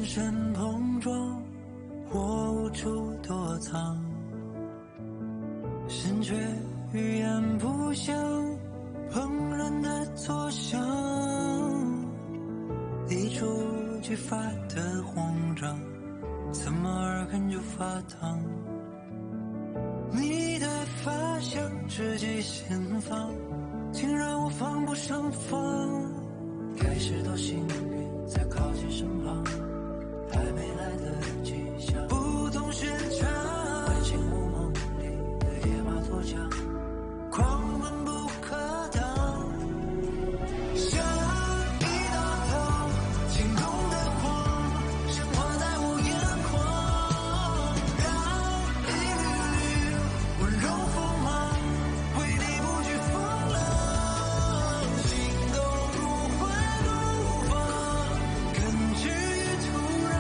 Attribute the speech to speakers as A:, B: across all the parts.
A: 身碰撞，我无处躲藏，心却语言不详，砰然的作响，一触即发的慌张，怎么耳根就发烫？你的发香直击心房，竟让我防不胜防。开始多幸运，在靠近身旁，还没来得及想，不懂寻常。爱情无梦里的野马脱缰，狂奔不可当，像一道光，心动的狂，生活在我眼眶，让一缕温柔锋芒，为你不惧风浪，心动如花怒放，根植于土壤，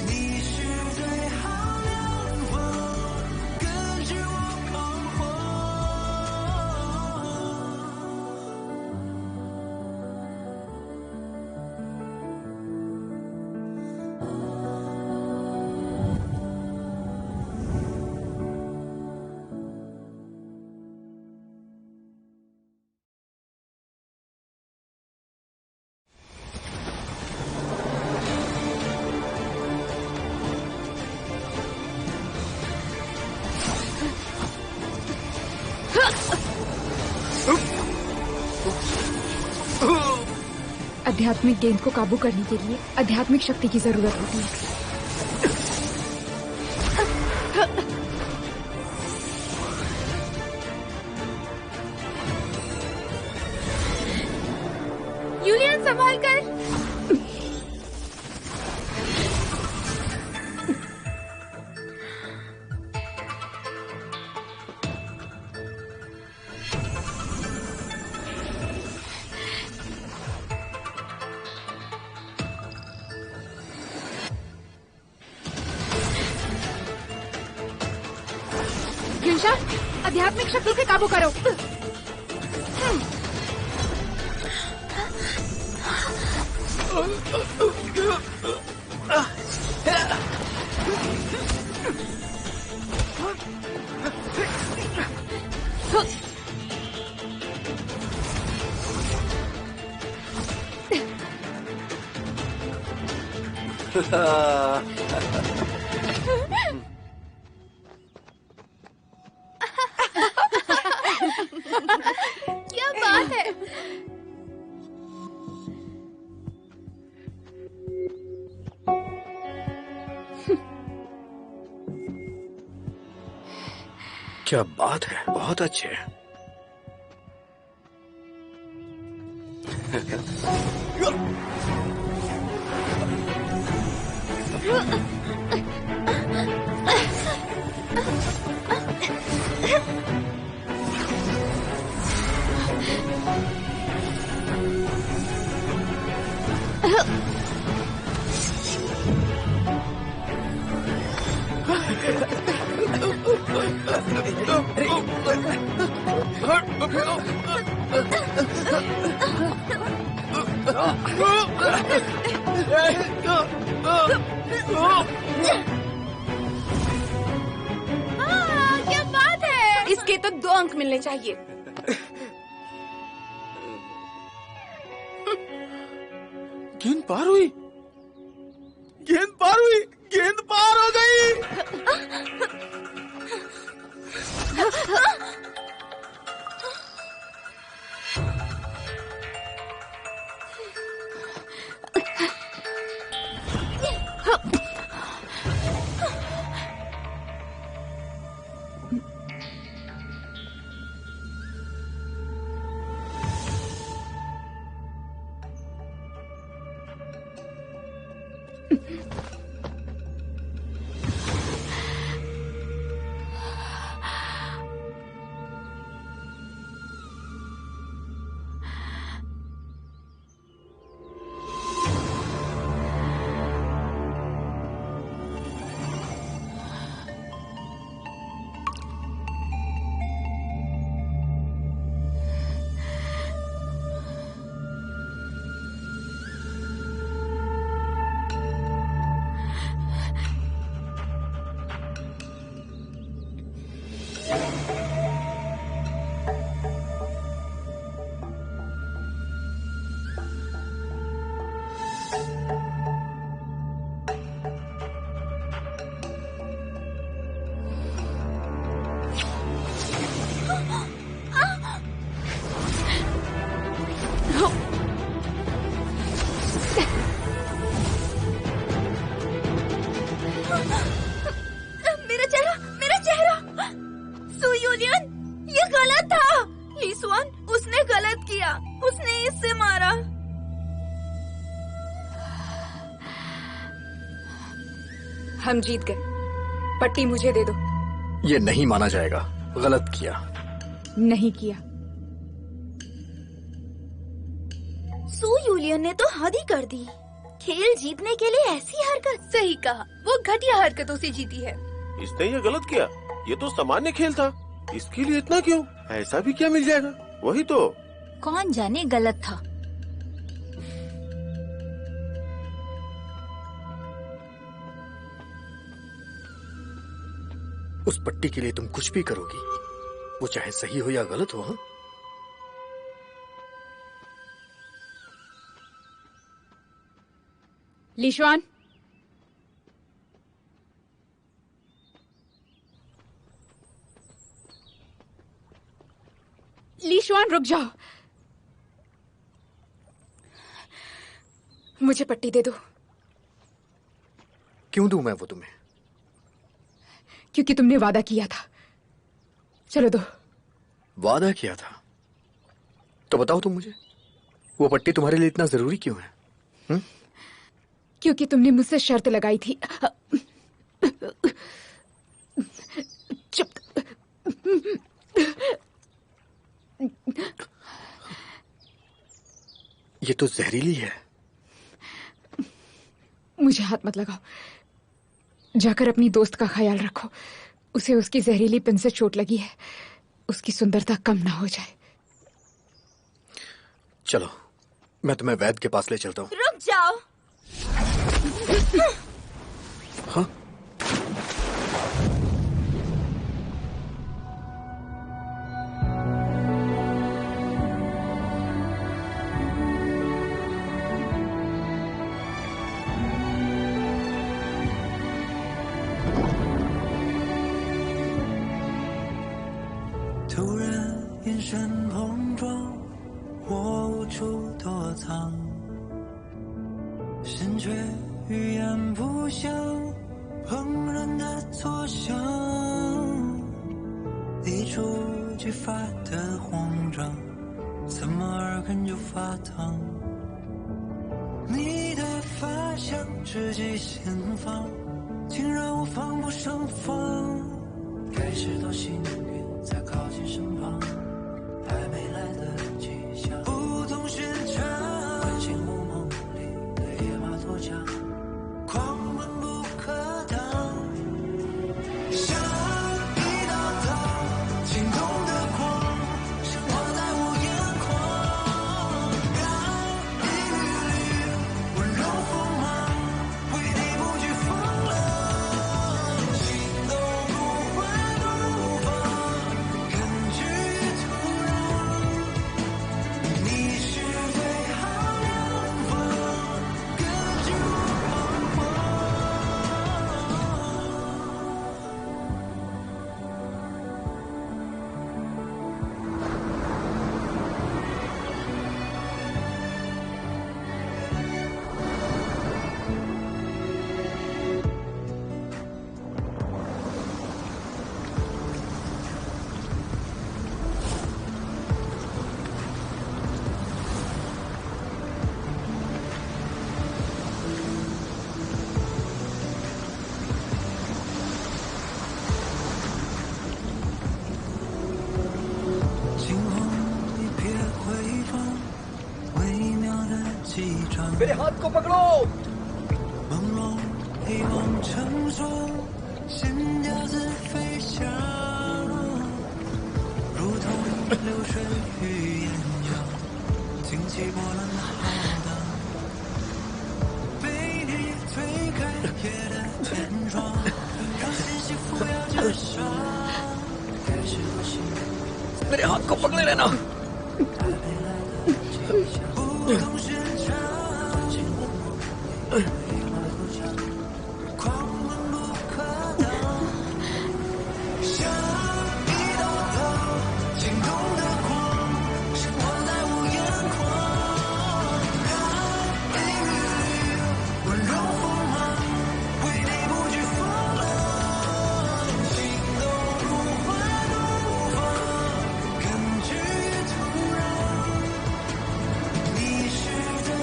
A: 你是最好良方，根治我彷徨。
B: आध्यात्मिक गेंद को काबू करने के लिए आध्यात्मिक शक्ति की जरूरत होती है।
C: यूलियन संभाल कर।
B: आध्यात्मिक शक्ति से काबू करो।
C: क्या बात है।
D: क्या बात है, बहुत अच्छे।
C: क्या बात है।
B: इसके तो 2 अंक मिलने चाहिए।
D: गेंद पार हुई, गेंद पार हुई, गेंद पार हो गई।
C: मेरा चेहरा सू यूलियन, ये गलत था। ली स्वान, उसने गलत किया, उसने इससे मारा।
B: हम जीत गए, पट्टी मुझे दे दो।
E: ये नहीं माना जाएगा, गलत किया।
B: नहीं किया।
C: सू यूलियन ने तो हद ही कर दी। खेल जीतने के लिए ऐसी हरकत। सही कहा, वो घटिया हरकतों से जीती है।
F: इसने ये गलत किया, ये तो सामान्य खेल था, इसके लिए इतना क्यों? ऐसा भी क्या मिल जाएगा? वही तो।
C: कौन जाने गलत था।
E: उस पट्टी के लिए तुम कुछ भी करोगी, वो चाहे सही हो या गलत हो। हाँ,
B: लीशवान, लीशवान रुक जाओ। मुझे पट्टी दे दो।
E: क्यों दूं मैं वो तुम्हें?
B: क्योंकि तुमने वादा किया था। चलो दो।
E: वादा किया था तो बताओ तुम मुझे, वो पट्टी तुम्हारे लिए इतना जरूरी क्यों है?
B: क्योंकि तुमने मुझसे शर्त लगाई थी। चुप।
E: ये तो जहरीली है।
B: मुझे हाथ मत लगाओ। जाकर अपनी दोस्त का ख्याल रखो। उसे उसकी जहरीली पिन से चोट लगी है, उसकी सुंदरता कम ना हो जाए।
E: चलो, मैं तुम्हें वैद्य के पास ले चलता हूँ।
C: रुक जाओ।
E: हाँ?
A: 突然眼神碰撞，我无处躲藏，心却语言不详，砰然的作响，一触即发的慌张，怎么耳根就发烫？你的发香直击心房，竟让我防不胜防。该是多幸运，才靠近身旁，还没来得及想，不同寻常。关进雾梦里的野马脱缰，狂奔不可挡，像一道刀，惊动的狂，像画在我眼眶。刚一缕缕温柔锋芒，为你不惧风浪，心动不会怒放，根据土壤，你是最好良方，根据彷徨。惊鸿一瞥回放，微妙的激张，
E: मेरे हाथ को पकड़ो।
A: 朦胧一望成双，心跳自飞翔，如同流水与岩浆，惊起波澜浩荡，被你推开夜的天窗，让信息扶摇直上，开始
E: मेरे हाथ को पकड़े रहना।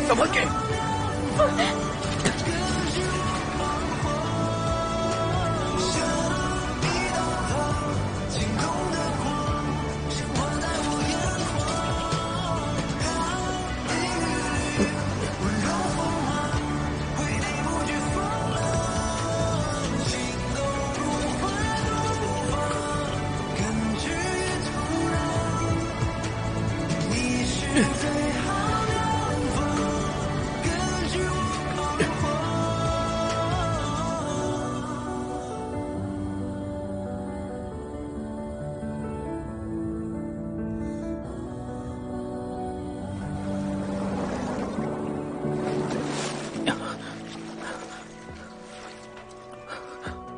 E: संभल के।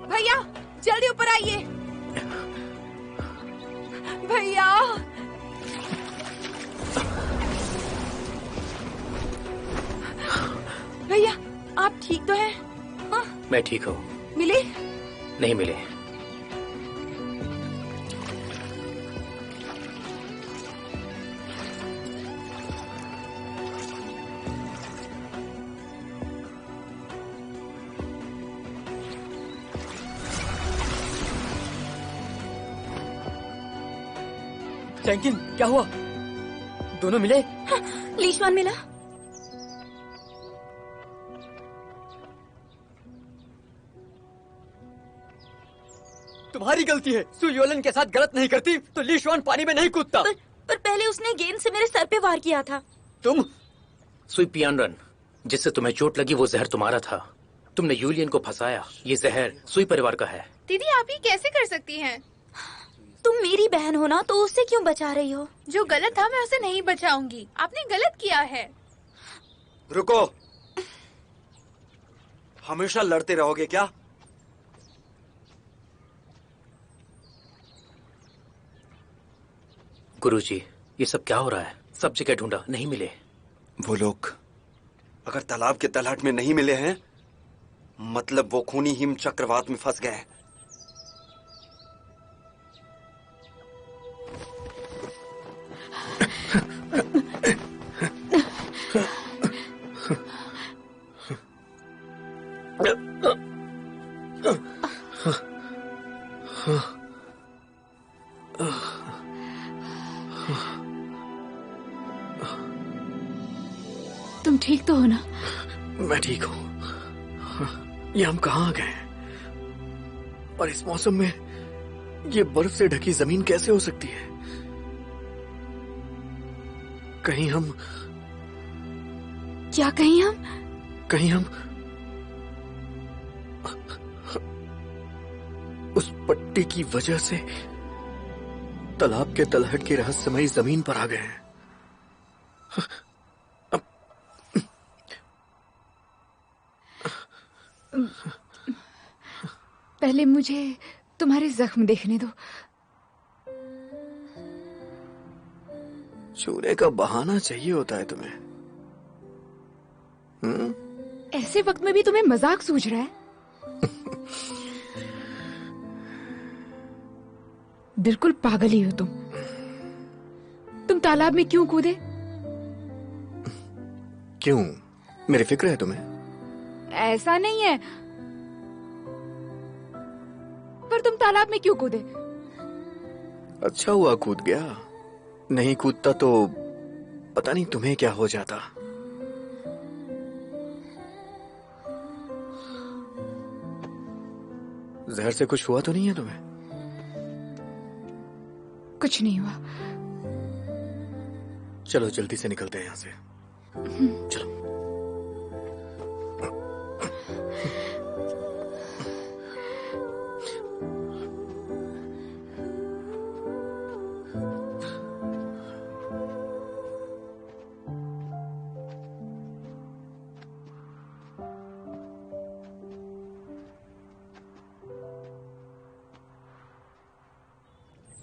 C: भैया जल्दी ऊपर आइए। भैया भैया आप ठीक तो हैं? हाँ?
E: मैं ठीक हूँ।
C: मिले?
E: नहीं मिले।
G: चैंकिन क्या हुआ? दोनों मिले?
C: हाँ, लीशवान मिला।
G: तुम्हारी गलती है। सुयोलन के साथ गलत नहीं करती तो लीशवान पानी में नहीं कूदता।
C: पर पहले उसने गेंद से मेरे सर पे वार किया था।
G: तुम
E: सुई पियानरन, जिससे तुम्हें चोट लगी वो जहर तुम्हारा था। तुमने यूलियन को फंसाया। ये जहर सुई परिवार का है।
B: दीदी आप ही कैसे कर सकती हैं?
C: तुम मेरी बहन हो ना, तो उससे क्यों बचा रही हो?
B: जो गलत था मैं उसे नहीं बचाऊंगी। आपने गलत किया है।
H: रुको, हमेशा लड़ते रहोगे क्या?
E: गुरुजी, ये सब क्या हो रहा है? सब जगह ढूंढा, नहीं मिले।
H: वो लोग अगर तालाब के तलहट में नहीं मिले हैं, मतलब वो खूनी हिम चक्रवात में फंस गए हैं।
B: तुम ठीक तो हो ना?
E: मैं ठीक हूँ। ये हम कहाँ आ गए? और इस मौसम में ये बर्फ से ढकी जमीन कैसे हो सकती है? कहीं हम
B: क्या कहीं हम?
E: कहीं हम उस पट्टी की वजह से तालाब के तलहट की रहस्यमयी जमीन पर आ गए हैं।
B: पहले मुझे तुम्हारे जख्म देखने दो।
E: छूने का बहाना चाहिए होता है तुम्हें।
B: ऐसे वक्त में भी तुम्हें मजाक सूझ रहा है? बिल्कुल पागल ही हो तुम। तुम तालाब में क्यों कूदे?
E: क्यों? मेरी फिक्र है तुम्हें?
B: ऐसा नहीं है, पर तुम तालाब में क्यों कूदे?
E: अच्छा हुआ कूद गया। नहीं कूदता तो पता नहीं तुम्हें क्या हो जाता। जहर से कुछ हुआ तो नहीं है तुम्हें?
B: कुछ नहीं हुआ।
E: चलो जल्दी से निकलते हैं यहां से। चलो।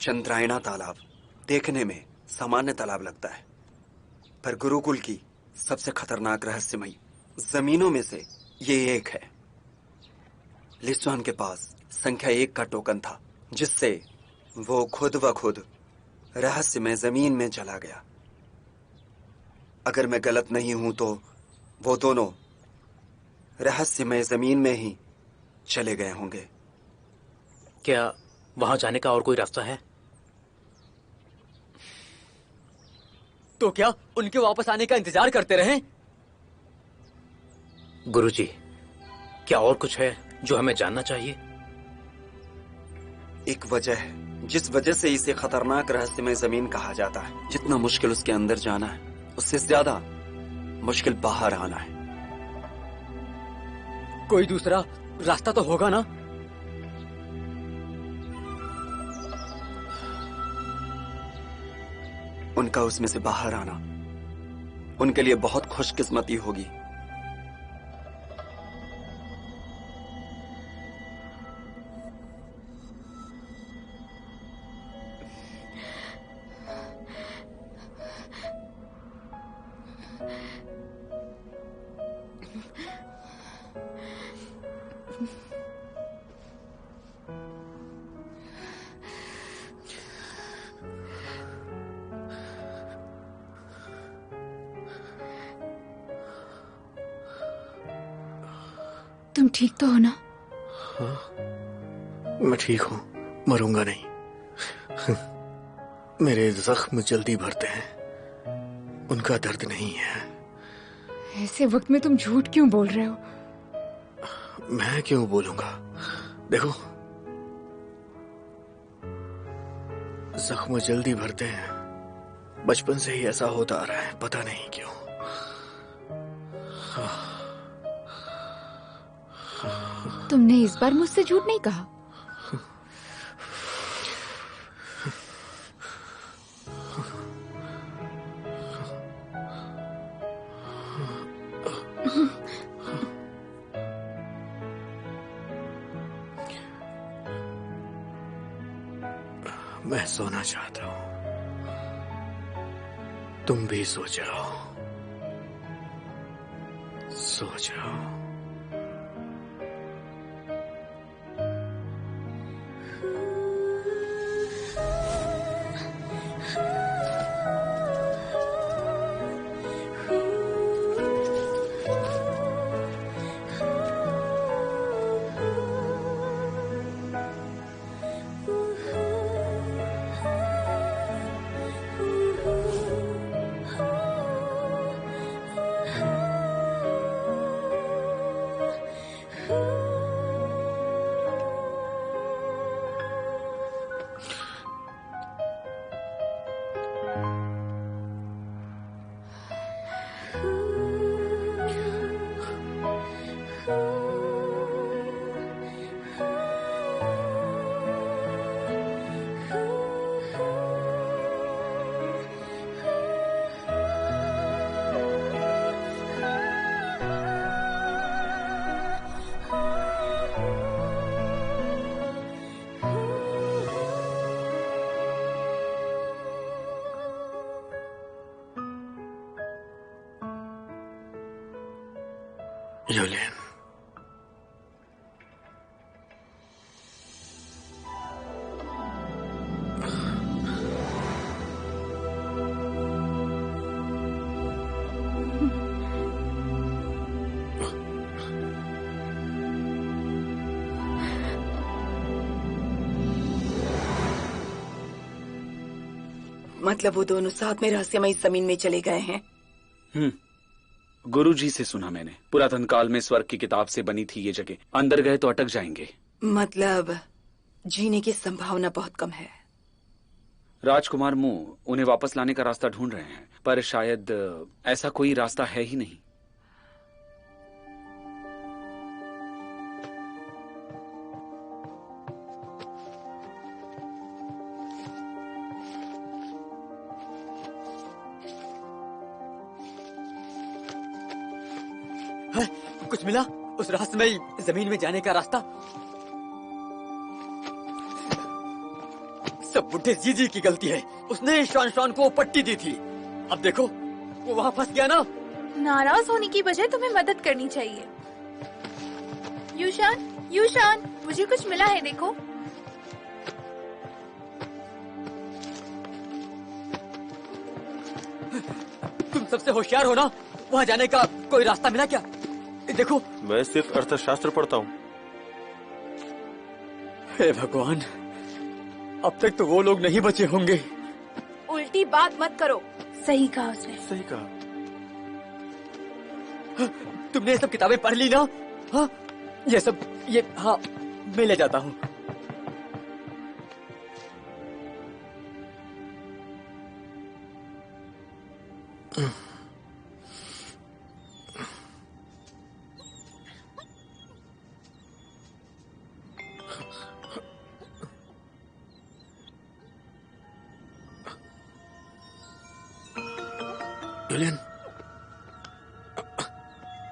H: चंद्रायना तालाब देखने में सामान्य तालाब लगता है, पर गुरुकुल की सबसे खतरनाक रहस्यमयी जमीनों में से ये एक है। लिस्वान के पास संख्या 1 का टोकन था, जिससे वो खुद ब खुद रहस्यमय जमीन में चला गया। अगर मैं गलत नहीं हूं तो वो दोनों रहस्यमय जमीन में ही चले गए होंगे।
G: क्या वहां जाने का और कोई रास्ता है? तो क्या उनके वापस आने का इंतजार करते रहें? गुरुजी, क्या और कुछ है जो हमें जानना चाहिए?
H: एक वजह है जिस वजह से इसे खतरनाक रहस्यमय जमीन कहा जाता है। जितना मुश्किल उसके अंदर जाना है, उससे ज्यादा मुश्किल बाहर आना है।
G: कोई दूसरा रास्ता तो होगा ना?
H: उनका उसमें से बाहर आना उनके लिए बहुत खुशकिस्मती होगी।
B: तुम ठीक तो हो ना?
E: हाँ, मैं ठीक हूं, मरूंगा नहीं। मेरे जख्म जल्दी भरते हैं, उनका दर्द नहीं है।
B: ऐसे वक्त में तुम झूठ क्यों बोल रहे हो?
E: मैं क्यों बोलूंगा? देखो, जख्म जल्दी भरते हैं, बचपन से ही ऐसा होता आ रहा है, पता नहीं क्यों।
B: तुमने इस बार मुझसे झूठ नहीं कहा?
E: मैं सोना चाहता हूं, तुम भी सो जाओ, सो जाओ। यूलियन,
I: मतलब वो दोनों साथ में रहस्यमयी जमीन में चले गए हैं?
D: गुरुजी से सुना मैंने। पुरातन काल में स्वर्ग की किताब से बनी थी ये जगह, अंदर गए तो अटक जाएंगे।
I: मतलब जीने की संभावना बहुत कम है।
D: राजकुमार मुंह उन्हें वापस लाने का रास्ता ढूंढ रहे हैं, पर शायद ऐसा कोई रास्ता है ही नहीं।
G: कुछ मिला? उस रहस्यमयी जमीन में जाने का रास्ता? सब बुढ़े जीजी की गलती है। उसने शान को पट्टी दी थी। अब देखो वो वहाँ फंस गया ना।
C: नाराज होने की बजाय तुम्हें मदद करनी चाहिए। यूशान, मुझे कुछ मिला है, देखो।
G: तुम सबसे होशियार हो ना, वहाँ जाने का कोई रास्ता मिला क्या? देखो।
F: मैं सिर्फ अर्थशास्त्र पढ़ता हूँ।
G: हे भगवान, अब तक तो वो लोग नहीं बचे होंगे।
C: उल्टी बात मत करो। सही कहा उसने।
F: सही कहा।
G: तुमने ये सब किताबें पढ़ ली ना? हाँ, हाँ, मैं ले जाता हूँ।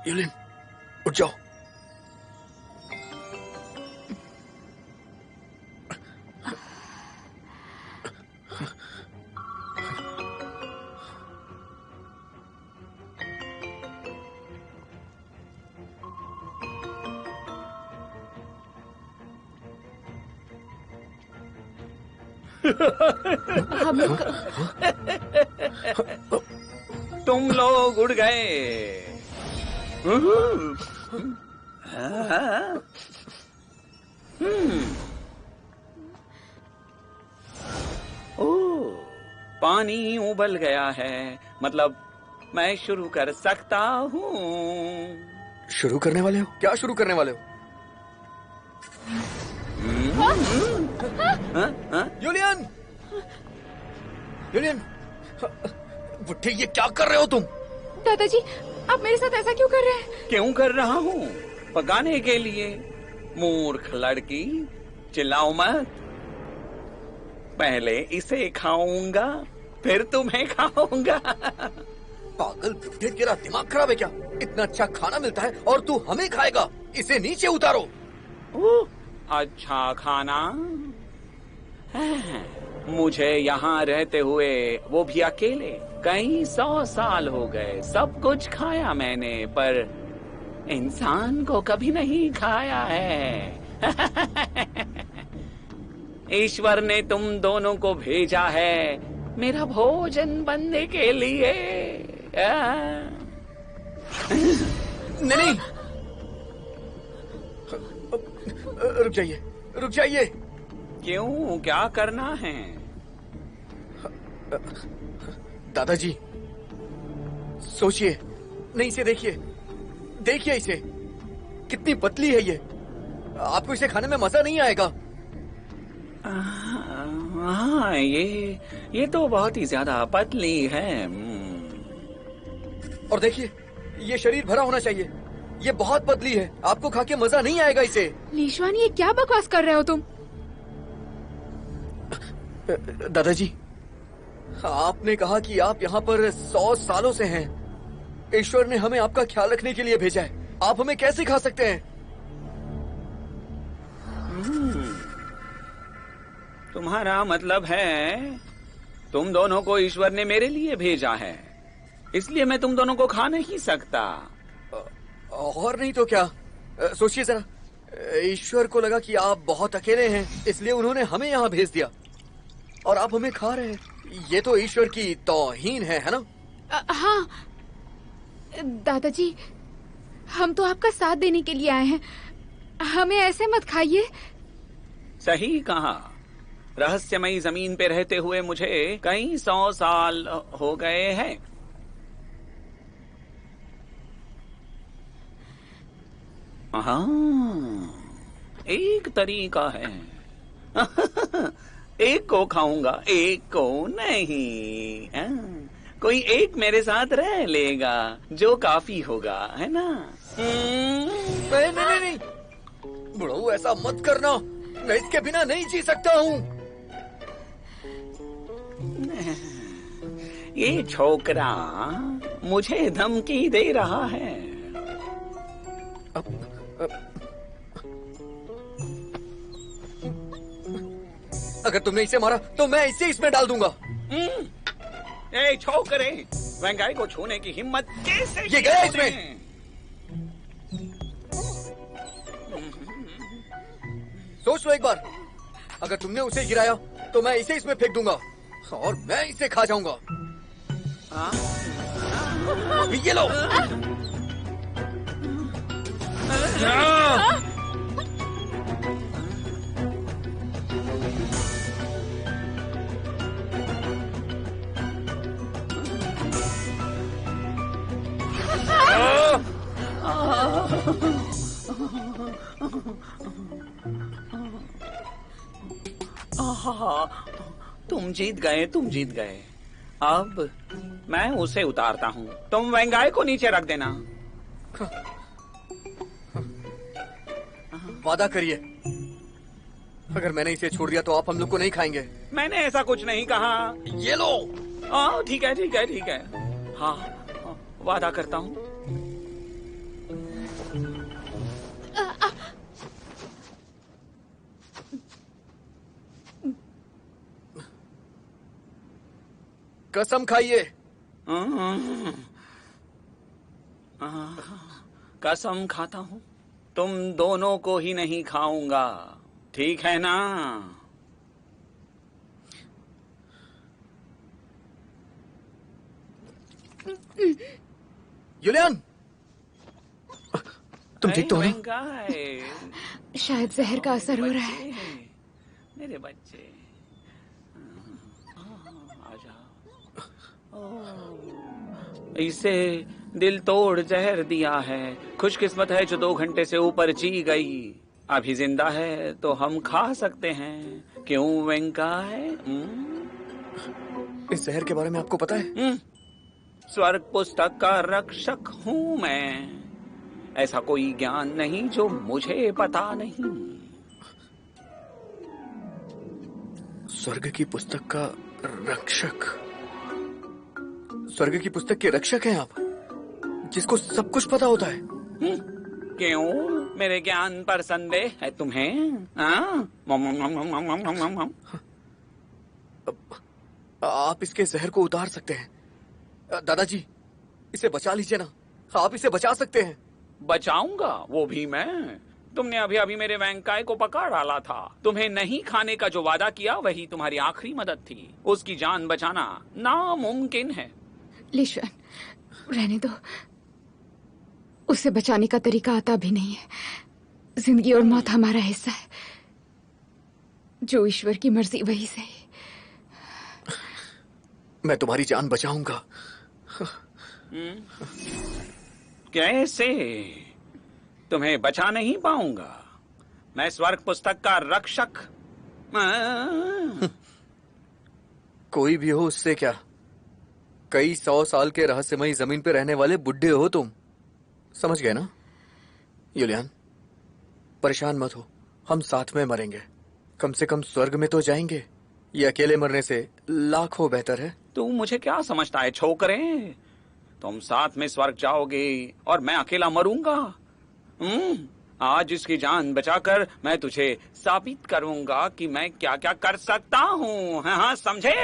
E: यूलियन, उठ जाओ।
J: तुम लोग उड़ गए। ओह, पानी उबल गया है, मतलब मैं शुरू कर सकता हूँ।
E: शुरू करने वाले हो? क्या शुरू करने वाले हो? यूलियन, बुढ़े, ये क्या कर रहे हो तुम?
B: दादाजी, आप मेरे साथ ऐसा क्यों कर रहे हैं?
J: क्यों कर रहा हूँ? पकाने के लिए। मूर्ख लड़की, चिल्लाओ मत। पहले इसे खाऊंगा, फिर तुम्हें खाऊंगा।
E: पागल बुढ़े, तेरा दिमाग खराब है क्या? इतना अच्छा खाना मिलता है और तू हमें खाएगा? इसे नीचे उतारो।
J: अच्छा खाना? मुझे यहाँ रहते हुए, वो भी अकेले, कई 100 साल हो गए। सब कुछ खाया मैंने, पर इंसान को कभी नहीं खाया है। ईश्वर ने तुम दोनों को भेजा है मेरा भोजन बनने के लिए।
E: नहीं, रुक जाइए।
J: क्यों, क्या करना है?
E: दादाजी, सोचिए। नहीं, इसे देखिए इसे, कितनी पतली है ये। आपको इसे खाने में मजा नहीं आएगा।
J: हाँ, ये तो बहुत ही ज्यादा पतली है।
E: और देखिए, ये शरीर भरा होना चाहिए। ये बहुत पतली है, आपको खा के मजा नहीं आएगा इसे।
B: लीशवान, ये क्या बकवास कर रहे हो तुम?
E: दादाजी, आपने कहा कि आप यहाँ पर 100 सालों से हैं। ईश्वर ने हमें आपका ख्याल रखने के लिए भेजा है। आप हमें कैसे खा सकते हैं?
J: तुम्हारा मतलब है तुम दोनों को ईश्वर ने मेरे लिए भेजा है, इसलिए मैं तुम दोनों को खा नहीं सकता।
E: और नहीं तो क्या? सोचिए जरा, ईश्वर को लगा कि आप बहुत अकेले हैं, इसलिए उन्होंने हमें यहाँ भेज दिया और आप हमें खा रहे हैं। ये तो ईश्वर की तौहीन है ना?
B: हाँ दादाजी, हम तो आपका साथ देने के लिए आए हैं, हमें ऐसे मत खाइए।
J: सही कहा। रहस्यमयी जमीन पे रहते हुए मुझे कई 100 साल हो गए हैं। हाँ, एक तरीका है। एक को खाऊंगा, एक को नहीं। कोई एक मेरे साथ रह लेगा, जो काफी होगा, है ना?
E: नहीं, बुढ़ऊ, ऐसा मत करना। मैं इसके बिना नहीं जी सकता हूँ।
J: ये छोकरा मुझे धमकी दे रहा है।
E: अगर तुमने इसे मारा तो मैं इसे इसमें डाल दूंगा।
J: ए छोकरे, वेंगाई को छूने की हिम्मत कैसे?
E: ये गया इसमें। सोच लो एक बार, अगर तुमने उसे गिराया तो मैं इसे इसमें फेंक दूंगा और मैं इसे खा जाऊंगा। ये लो।
J: तुम जीत गए, तुम जीत गए। अब मैं उसे उतारता हूँ, तुम वेंगाई को नीचे रख देना।
E: वादा करिए, अगर मैंने इसे छोड़ दिया तो आप हम लोग को नहीं खाएंगे।
J: मैंने ऐसा कुछ नहीं कहा।
E: ये लो।
J: ठीक है ठीक है ठीक है। हाँ, वादा करता हूँ।
E: कसम खाइए।
J: कसम खाता हूँ, तुम दोनों को ही नहीं खाऊंगा, ठीक है ना?
E: यूलियन, तुम ठीक तो हो ना?
B: शायद जहर का असर हो रहा है।
J: मेरे बच्चे, इसे दिल तोड़ जहर दिया है। खुशकिस्मत है जो 2 घंटे से ऊपर जी गई। अभी जिंदा है तो हम खा सकते हैं, क्यों वेंगाई?
E: इस जहर के बारे में आपको पता है?
J: स्वर्ग पुस्तक का रक्षक हूँ मैं। ऐसा कोई ज्ञान नहीं जो मुझे पता नहीं।
E: स्वर्ग की पुस्तक का रक्षक? स्वर्ग की पुस्तक के रक्षक हैं आप, जिसको सब कुछ पता होता है?
J: क्यों, मेरे ज्ञान पर संदेह है तुम्हें?
E: आप इसके जहर को उतार सकते हैं। दादाजी, इसे बचा लीजिए ना, आप इसे बचा सकते हैं।
J: बचाऊंगा? वो भी मैं? तुमने अभी अभी मेरे वेंगाई को पकड़ डाला था। तुम्हें नहीं खाने का जो वादा किया वही तुम्हारी आखिरी मदद थी। उसकी जान बचाना नामुमकिन है।
B: लिशुआन, रहने दो। उसे बचाने का तरीका आता भी नहीं है। जिंदगी और मौत हमारा हिस्सा है। जो ईश्वर की मर्जी वही सही।
E: मैं तुम्हारी जान बचाऊंगा।
J: कैसे? तुम्हें बचा नहीं पाऊंगा। मैं स्वर्ग पुस्तक का रक्षक।
E: कोई भी हो, उससे क्या? कई 100 साल के रहस्यमयी जमीन पे रहने वाले बुड्ढे हो तुम, समझ गए ना? यूलियन, परेशान मत हो, हम साथ में मरेंगे। कम से कम स्वर्ग में तो जाएंगे। ये अकेले मरने से लाखों बेहतर है।
J: तू मुझे क्या समझता है छोकरे? तुम साथ में स्वर्ग जाओगे और मैं अकेला मरूंगा? आज इसकी जान बचाकर मैं तुझे साबित करूंगा कि मैं क्या क्या कर सकता हूँ। हाँ, समझे?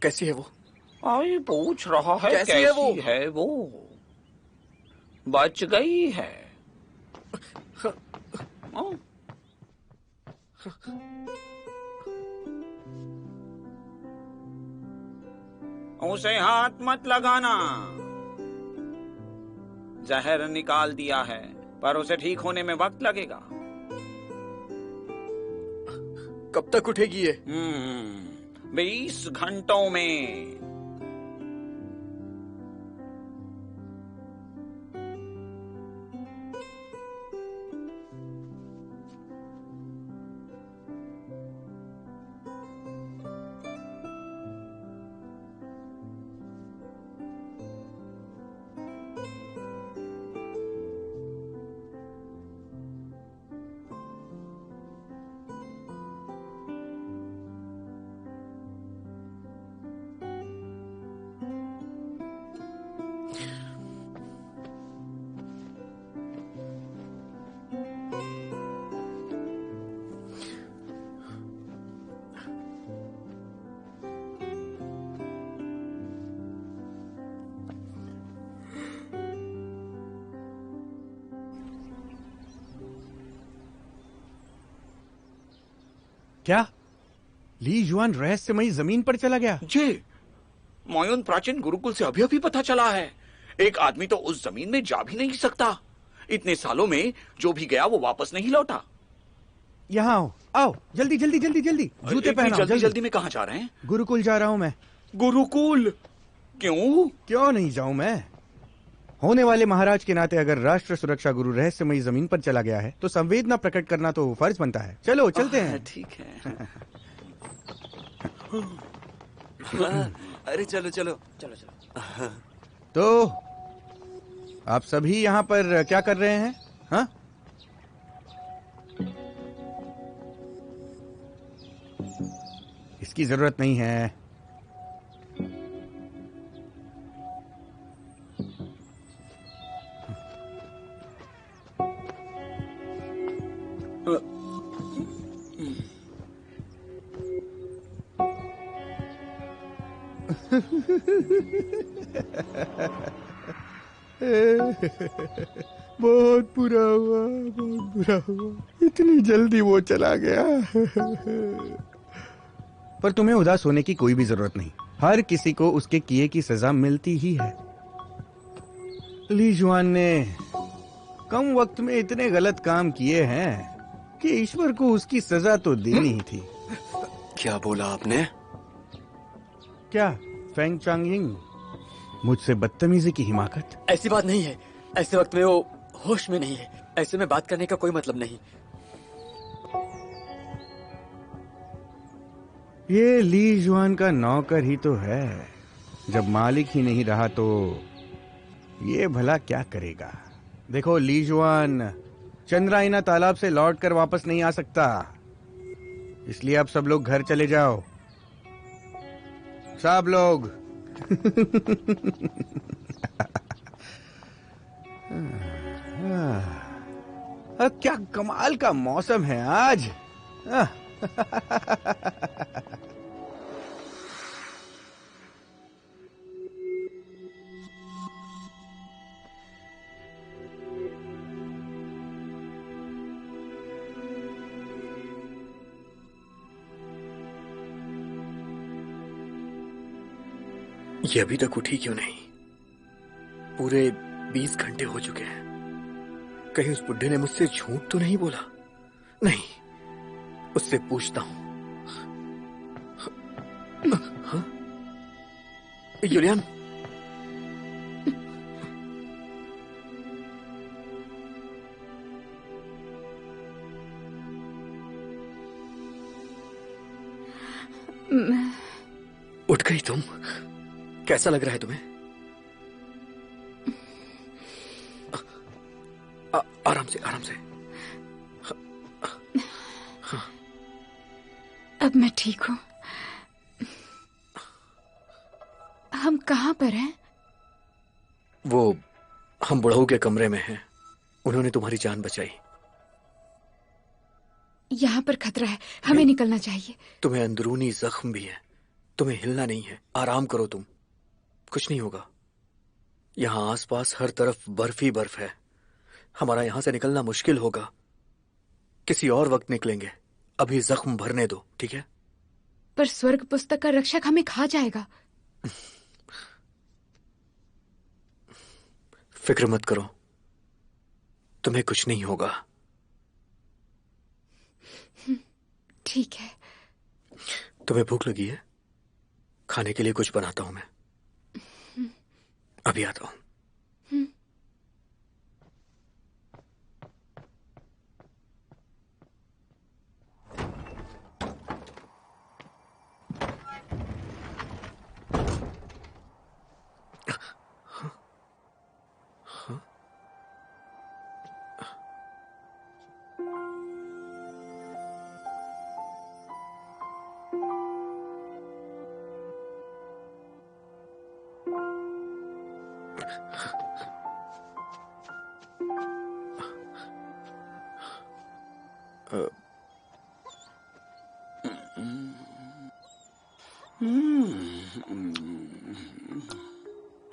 E: कैसी है वो?
J: आई पूछ रहा है
E: कैसी है वो?
J: बच गई है। उसे हाथ मत लगाना। जहर निकाल दिया है, पर उसे ठीक होने में वक्त लगेगा।
E: कब तक उठेगी ये?
J: 20 घंटों में।
K: क्या ली जुआन रहस्यमयी जमीन पर चला गया?
J: जी, मायून प्राचीन गुरुकुल से अभी अभी पता चला है। एक आदमी तो उस जमीन में जा भी नहीं सकता। इतने सालों में जो भी गया वो वापस नहीं लौटा।
K: यहाँ आओ, आओ जल्दी जल्दी जल्दी जल्दी। जूते पहनाओ।
J: जल्दी जल्दी में कहाँ जा रहे हैं?
K: गुरुकुल जा रहा हूँ मैं।
J: गुरुकुल? क्यों?
K: क्यों नहीं जाऊं मैं? होने वाले महाराज के नाते अगर राष्ट्र सुरक्षा गुरु रहस्यमयी जमीन पर चला गया है तो संवेदना प्रकट करना तो फर्ज बनता है। चलो चलते हैं।
J: ठीक है।
H: अरे चलो चलो
G: चलो चलो।
K: तो आप सभी यहाँ पर क्या कर रहे हैं? हाँ? इसकी जरूरत नहीं है। बहुत बुरा हुआ, बहुत बुरा हुआ। इतनी जल्दी वो चला गया। पर तुम्हें उदास होने की कोई भी जरूरत नहीं। हर किसी को उसके किए की सजा मिलती ही है। ली जुआन ने कम वक्त में इतने गलत काम किए हैं कि ईश्वर को उसकी सजा तो देनी ही थी।
H: क्या बोला आपने?
K: क्या फेंग चांगयिंग, मुझसे बदतमीजी की हिमाकत?
G: ऐसी बात नहीं है। ऐसे वक्त में वो होश में नहीं है। ऐसे में बात करने का कोई मतलब नहीं।
K: ये ली जुआन का नौकर ही तो है। जब मालिक ही नहीं रहा तो ये भला क्या करेगा? देखो, ली जुआन चंद्रायना तालाब से लौटकर वापस नहीं आ सकता। इसलिए आप सब लोग घर चले जाओ। सब लोग। क्या कमाल का मौसम है आज।
E: ये अभी तक उठी क्यों नहीं? पूरे 20 घंटे हो चुके हैं। कहीं उस बुड्ढे ने मुझसे झूठ तो नहीं बोला? नहीं, उससे पूछता हूं। हाँ? यूलियन, उठ गई तुम? कैसा लग रहा है तुम्हें? आराम से, आराम से।
B: अब मैं ठीक हूँ। हम कहाँ पर हैं?
E: वो हम बुढ़ऊ के कमरे में हैं। उन्होंने तुम्हारी जान बचाई।
B: यहाँ पर खतरा है, हमें निकलना चाहिए।
E: तुम्हें अंदरूनी जख्म भी है, तुम्हें हिलना नहीं है। आराम करो तुम, कुछ नहीं होगा। यहाँ आसपास हर तरफ बर्फ ही बर्फ है। हमारा यहाँ से निकलना मुश्किल होगा। किसी और वक्त निकलेंगे, अभी जख्म भरने दो, ठीक है?
B: पर स्वर्ग पुस्तक का रक्षक हमें खा जाएगा।
E: फिक्र मत करो, तुम्हें कुछ नहीं होगा।
B: ठीक है।
E: तुम्हें भूख लगी है? खाने के लिए कुछ बनाता हूं मैं। अभी आता हूं।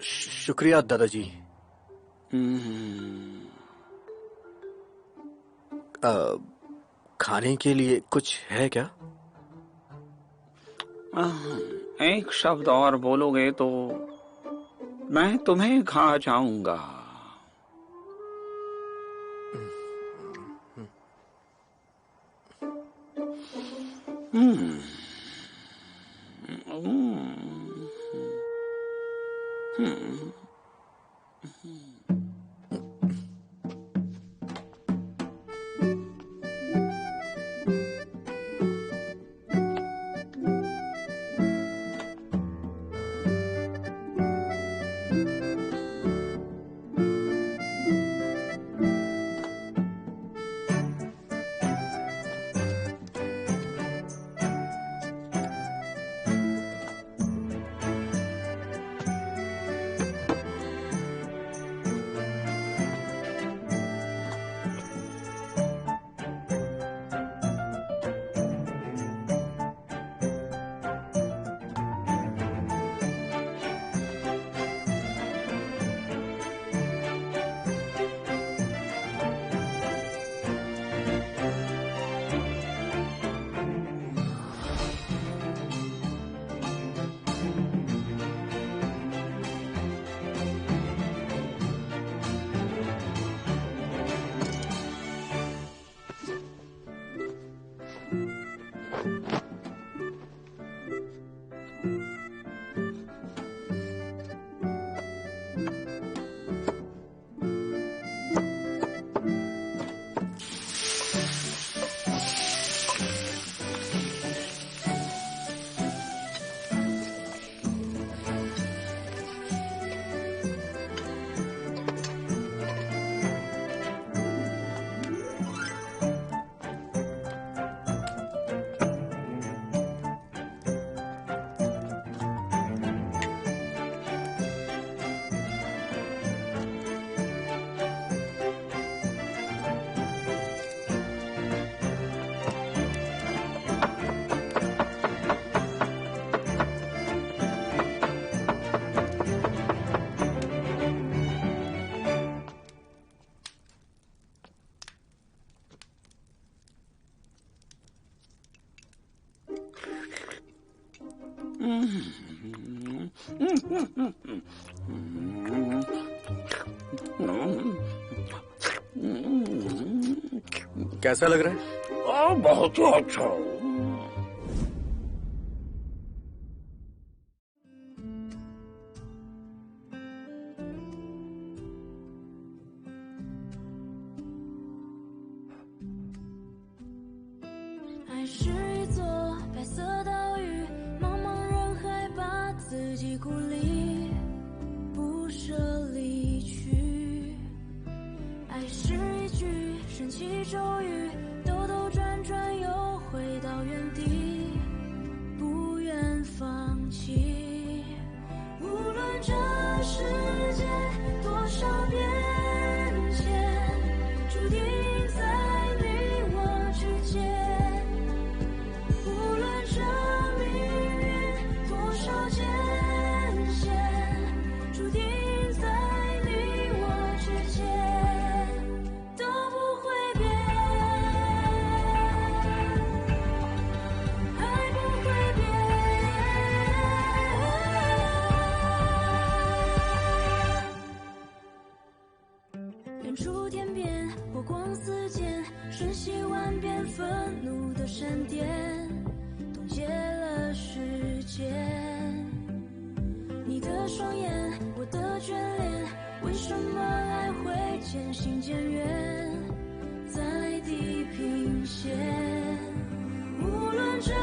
E: शुक्रिया दादाजी। खाने के लिए कुछ है क्या?
J: एक शब्द और बोलोगे तो मैं तुम्हें खा जाऊंगा।
E: कैसा लग रहा है?
J: बहुत ही अच्छा।
A: 无论这世界多人触天边，火光四溅，瞬息万变，愤怒的闪电冻结了时间。你的双眼，我的眷恋，为什么爱会渐行渐远，在地平线？无论这